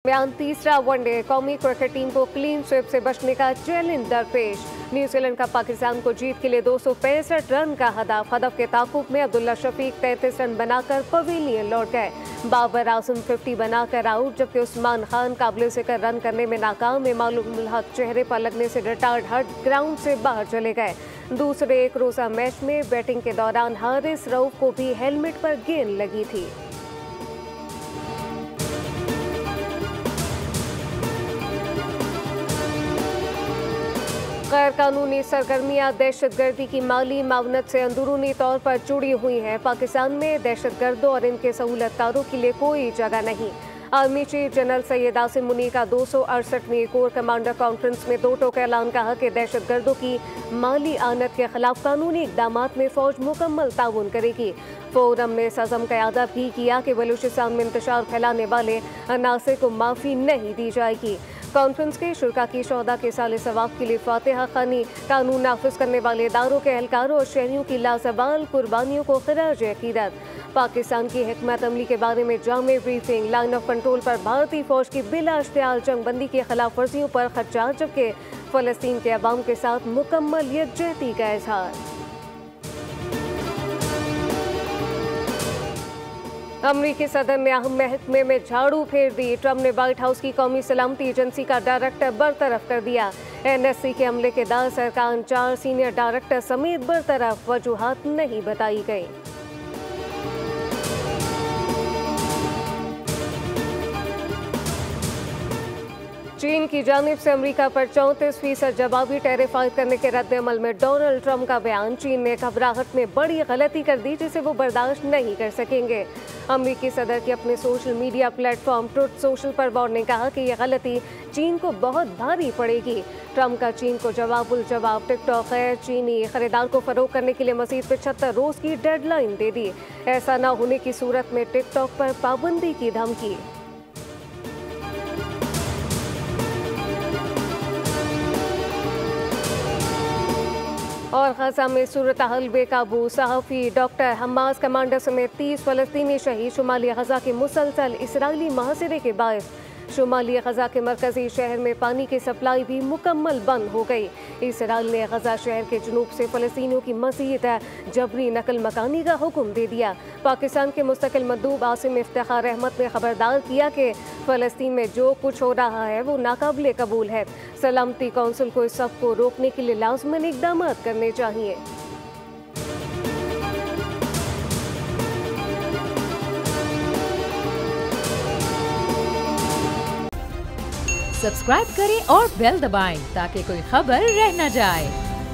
दरमियान तीसरा वनडे कौमी क्रिकेट टीम को क्लीन स्वीप से बचने का चैलेंज दरपेश। न्यूजीलैंड का पाकिस्तान को जीत के लिए 265 रन का हदफ के ताकुब में अब्दुल्ला शफीक 33 रन बनाकर पवेलियन लौट गए। बाबर आजम 50 बनाकर आउट, जबकि उस्मान खान काबिल जिक्र रन करने में नाकाम। इमामुल हक चेहरे पर लगने से रिटायर्ड हट ग्राउंड से बाहर चले गए। दूसरे एक रोजा मैच में बैटिंग के दौरान हारिस रऊफ को भी हेलमेट पर गेंद लगी थी। गैर कानूनी सरगर्मियां दहशतगर्दी की माली मावनत से अंदरूनी तौर पर जुड़ी हुई हैं। पाकिस्तान में दहशतगर्दों और इनके सहूलतकारों के लिए कोई जगह नहीं। Army chief general Syed Asim Muni का 268वीं कोर कमांडर कॉन्फ्रेंस में दो टोक ऐलान कहा कि दहशतगर्दों की माली आनत के खिलाफ कानूनी इकदाम में फौज मुकम्मल ताउन करेगी। फोरम ने इस अज़म का अदा भी किया कि बलूचिस्तान में इंतशार फैलाने वाले अनासर को माफ़ी नहीं दी जाएगी। कॉन्फ्रेंस के शुरा की शौदा के साल सवाब के लिए फातिहा खानी, कानून नाफिज करने वाले इदारों के एहलकारों और शहरियों की लाजवाल कुर्बानियों को खिराज अकीदत। पाकिस्तान की हिकमत अमली के बारे में जामे ब्रीफिंग। लाइन ऑफ कंट्रोल पर भारतीय फौज की बिला इश्तियाल जंगबंदी की खिलाफ वर्जियों पर खदशात, जबकि फलस्तीन के अवाम के साथ मुकम्मल यकजहती का इजहार। अमरीकी सदर ने अहम महकमे में झाड़ू फेर दी। ट्रंप ने व्हाइट हाउस की कौमी सलामती एजेंसी का डायरेक्टर बरतरफ कर दिया। NSC के हमले के दार सरकार 4 सीनियर डायरेक्टर समेत बरतरफ, वजूहात नहीं बताई गई। चीन की जानिब से अमेरिका पर 34% जवाबी टैरिफ आयद करने के रद्द-ए-अमल में डोनाल्ड ट्रंप का बयान। चीन ने घबराहट में बड़ी गलती कर दी जिसे वो बर्दाश्त नहीं कर सकेंगे। अमेरिकी सदर के अपने social media platform truth social पर वॉर ने कहा कि यह गलती चीन को बहुत भारी पड़ेगी। ट्रंप का चीन को जवाबुल जवाब। टिकटॉक गैर चीनी खरीदार को फरोख्त करने के लिए मजीद 75 रोज की डेडलाइन दे दी। ऐसा न होने की सूरत में टिकटॉक पर पाबंदी की धमकी। और गजा में सूरत हाल बेकाबू। सहाफ़ी डॉक्टर हमास कमांडर समेत 30 फलस्तीनी शहीद। शुमाली गजा के मुसलसल इसराइली मुहासिरे के बायस शुमाली गजा के मरकजी शहर में पानी की सप्लाई भी मुकम्मल बंद हो गई। इसराइल ने गजा शहर के जुनूब से फलस्तीनियों की मज़ीद जबरी नकल मकानी का हुक्म दे दिया। पाकिस्तान के मुस्तकिल मंदूब आसिम इफ्तिखार अहमद ने खबरदार किया कि फ़लस्तीन में जो कुछ हो रहा है वो नाकाबिले कबूल है। सलामती कौंसिल को इस सब को रोकने के लिए लाज़िमन इक़दाम करने चाहिए। सब्सक्राइब करें और बेल दबाएं ताकि कोई खबर रह न जाए।